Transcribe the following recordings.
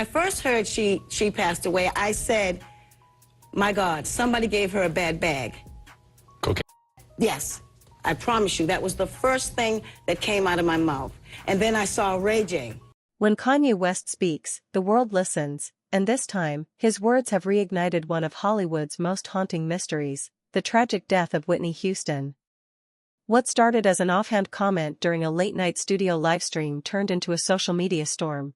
I first heard she passed away, I said, my God, somebody gave her a bad bag. Cocaine? Yes, I promise you, that was the first thing that came out of my mouth. And then I saw Ray J. When Kanye West speaks, the world listens, and this time, his words have reignited one of Hollywood's most haunting mysteries, the tragic death of Whitney Houston. What started as an offhand comment during a late-night studio livestream turned into a social media storm.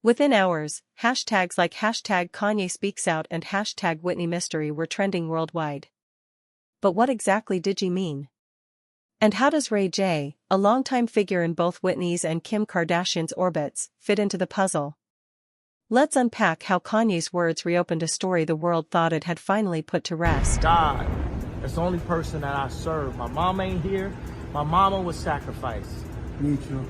Within hours, hashtags like hashtag Kanye Speaks Out and hashtag Whitney Mystery were trending worldwide. But what exactly did she mean? And how does Ray J, a longtime figure in both Whitney's and Kim Kardashian's orbits, fit into the puzzle? Let's unpack how Kanye's words reopened a story the world thought it had finally put to rest. God, that's the only person that I serve. My mom ain't here. My mama was sacrificed. Me too.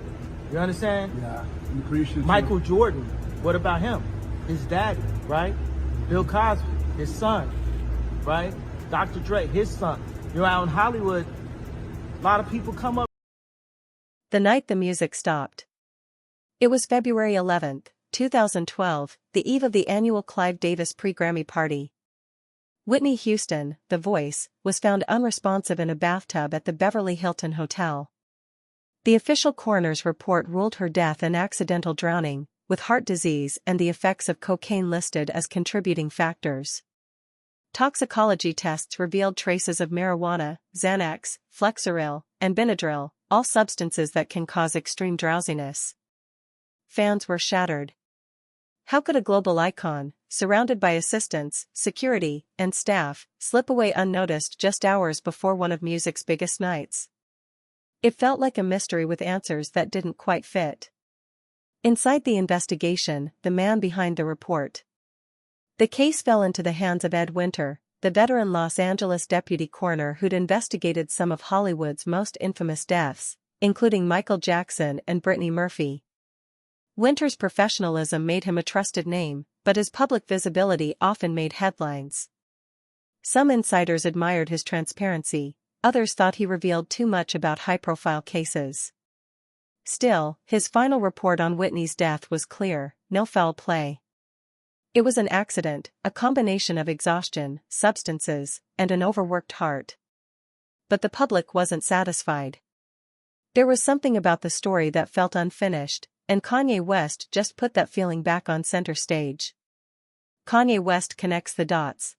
You understand? Yeah, I'm appreciative. Michael Jordan, what about him? His daddy, right? Bill Cosby, his son, right? Dr. Dre, his son. You know, out in Hollywood, a lot of people come up. The night the music stopped. It was February 11th, 2012, the eve of the annual Clive Davis pre-Grammy party. Whitney Houston, the Voice, was found unresponsive in a bathtub at the Beverly Hilton Hotel. The official coroner's report ruled her death an accidental drowning, with heart disease and the effects of cocaine listed as contributing factors. Toxicology tests revealed traces of marijuana, Xanax, Flexeril, and Benadryl, all substances that can cause extreme drowsiness. Fans were shattered. How could a global icon, surrounded by assistants, security, and staff, slip away unnoticed just hours before one of music's biggest nights? It felt like a mystery with answers that didn't quite fit. Inside the investigation, the man behind the report. The case fell into the hands of Ed Winter, the veteran Los Angeles deputy coroner who'd investigated some of Hollywood's most infamous deaths, including Michael Jackson and Brittany Murphy. Winter's professionalism made him a trusted name, but his public visibility often made headlines. Some insiders admired his transparency, others thought he revealed too much about high-profile cases. Still, his final report on Whitney's death was clear: no foul play. It was an accident, a combination of exhaustion, substances, and an overworked heart. But the public wasn't satisfied. There was something about the story that felt unfinished, and Kanye West just put that feeling back on center stage. Kanye West connects the dots.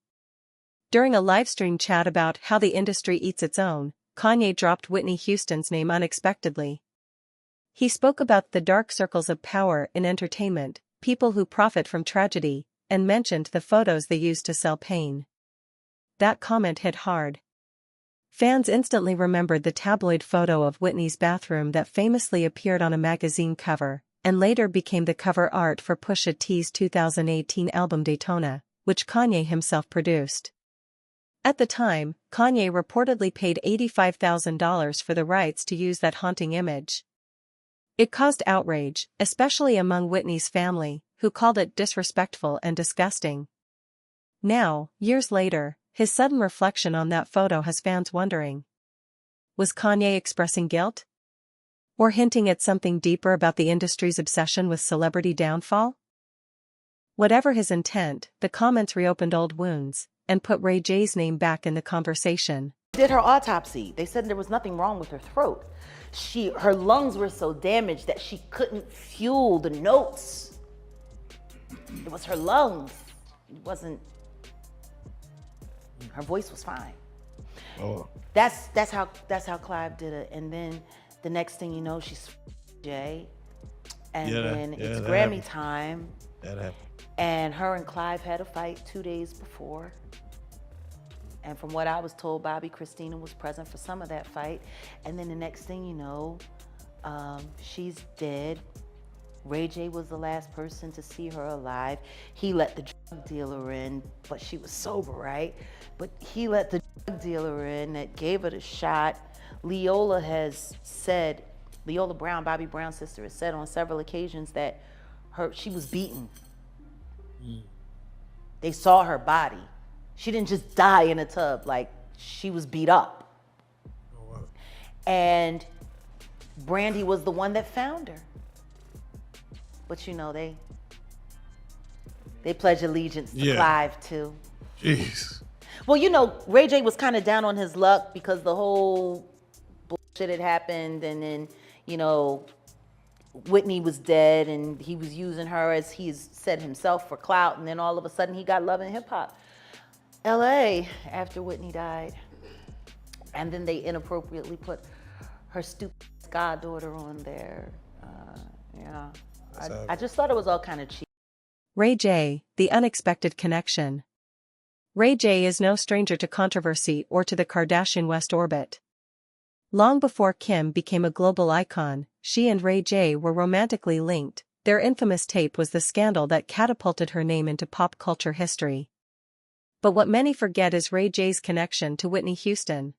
During a livestream chat about how the industry eats its own, Kanye dropped Whitney Houston's name unexpectedly. He spoke about the dark circles of power in entertainment, people who profit from tragedy, and mentioned the photos they use to sell pain. That comment hit hard. Fans instantly remembered the tabloid photo of Whitney's bathroom that famously appeared on a magazine cover, and later became the cover art for Pusha T's 2018 album Daytona, which Kanye himself produced. At the time, Kanye reportedly paid $85,000 for the rights to use that haunting image. It caused outrage, especially among Whitney's family, who called it disrespectful and disgusting. Now, years later, his sudden reflection on that photo has fans wondering. Was Kanye expressing guilt? Or hinting at something deeper about the industry's obsession with celebrity downfall? Whatever his intent, the comments reopened old wounds, and put Ray J's name back in the conversation. Did her autopsy. They said there was nothing wrong with her throat. Her lungs were so damaged that she couldn't fuel the notes. It was her lungs. It wasn't, her voice was fine. Oh. That's how Clive did it. And then the next thing you know, she's Jay. And then it's Grammy time. That happened. And her and Clive had a fight 2 days before. And from what I was told, Bobby Christina was present for some of that fight. And then the next thing you know, she's dead. Ray J was the last person to see her alive. He let the drug dealer in, but she was sober, right? But he let the drug dealer in that gave her the shot. Leola Brown, Bobby Brown's sister, has said on several occasions that she was beaten. They saw her body. She didn't just die in a tub, like she was beat up. Oh, wow. And Brandy was the one that found her. But you know, They pledge allegiance to Yeah. Clive too. Jeez. Well, you know, Ray J was kind of down on his luck because the whole bullshit had happened, and then, you know, Whitney was dead, and he was using her, as he's said himself, for clout, and then all of a sudden he got Love and Hip Hop LA after Whitney died. And then they inappropriately put her stupid goddaughter on there. Yeah. I just thought it was all kind of cheap. Ray J, the unexpected connection. Ray J is no stranger to controversy or to the Kardashian West orbit. Long before Kim became a global icon, she and Ray J were romantically linked. Their infamous tape was the scandal that catapulted her name into pop culture history. But what many forget is Ray J's connection to Whitney Houston.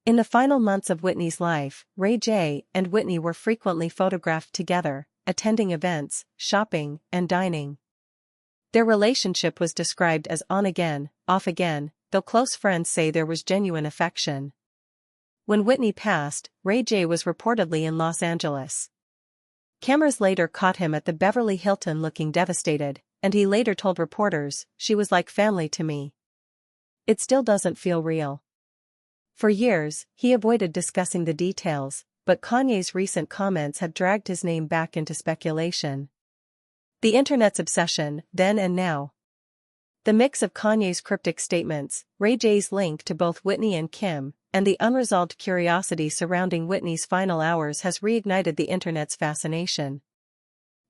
In the final months of Whitney's life, Ray J and Whitney were frequently photographed together, attending events, shopping, and dining. Their relationship was described as on again, off again, though close friends say there was genuine affection. When Whitney passed, Ray J was reportedly in Los Angeles. Cameras later caught him at the Beverly Hilton looking devastated, and he later told reporters, "She was like family to me. It still doesn't feel real." For years, he avoided discussing the details, but Kanye's recent comments have dragged his name back into speculation. The internet's obsession, then and now. The mix of Kanye's cryptic statements, Ray J's link to both Whitney and Kim, and the unresolved curiosity surrounding Whitney's final hours has reignited the internet's fascination.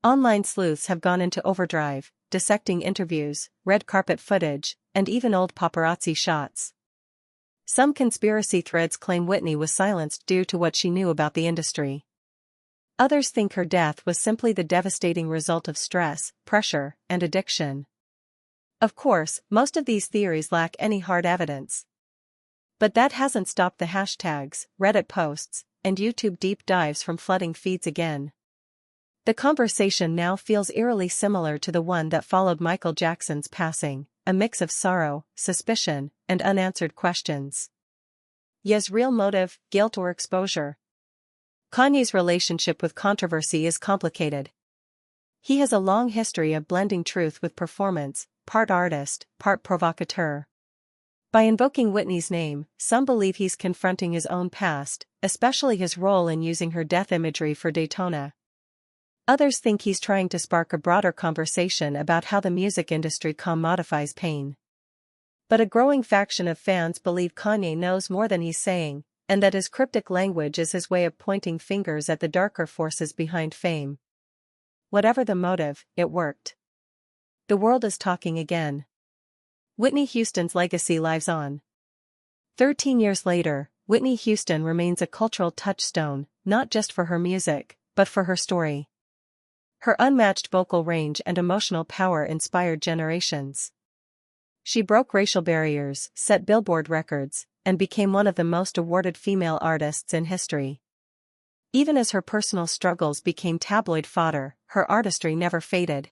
Online sleuths have gone into overdrive, dissecting interviews, red carpet footage, and even old paparazzi shots. Some conspiracy threads claim Whitney was silenced due to what she knew about the industry. Others think her death was simply the devastating result of stress, pressure, and addiction. Of course, most of these theories lack any hard evidence. But that hasn't stopped the hashtags, Reddit posts, and YouTube deep dives from flooding feeds again. The conversation now feels eerily similar to the one that followed Michael Jackson's passing, a mix of sorrow, suspicion, and unanswered questions. Ye's real motive, guilt or exposure? Kanye's relationship with controversy is complicated. He has a long history of blending truth with performance, part artist, part provocateur. By invoking Whitney's name, some believe he's confronting his own past, especially his role in using her death imagery for Daytona. Others think he's trying to spark a broader conversation about how the music industry commodifies pain. But a growing faction of fans believe Kanye knows more than he's saying, and that his cryptic language is his way of pointing fingers at the darker forces behind fame. Whatever the motive, it worked. The world is talking again. Whitney Houston's legacy lives on. 13 years later, Whitney Houston remains a cultural touchstone, not just for her music, but for her story. Her unmatched vocal range and emotional power inspired generations. She broke racial barriers, set Billboard records, and became one of the most awarded female artists in history. Even as her personal struggles became tabloid fodder, her artistry never faded.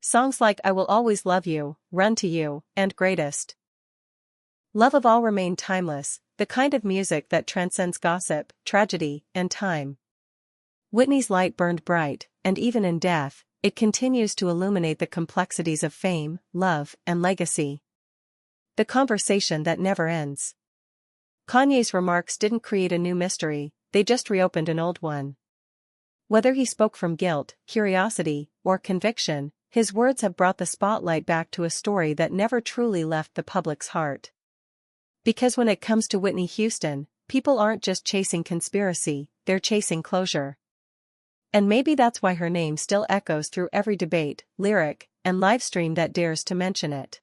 Songs like I Will Always Love You, Run to You, and Greatest Love of All remain timeless, the kind of music that transcends gossip, tragedy, and time. Whitney's light burned bright, and even in death, it continues to illuminate the complexities of fame, love, and legacy. The conversation that never ends. Kanye's remarks didn't create a new mystery, they just reopened an old one. Whether he spoke from guilt, curiosity, or conviction, his words have brought the spotlight back to a story that never truly left the public's heart. Because when it comes to Whitney Houston, people aren't just chasing conspiracy, they're chasing closure. And maybe that's why her name still echoes through every debate, lyric, and livestream that dares to mention it.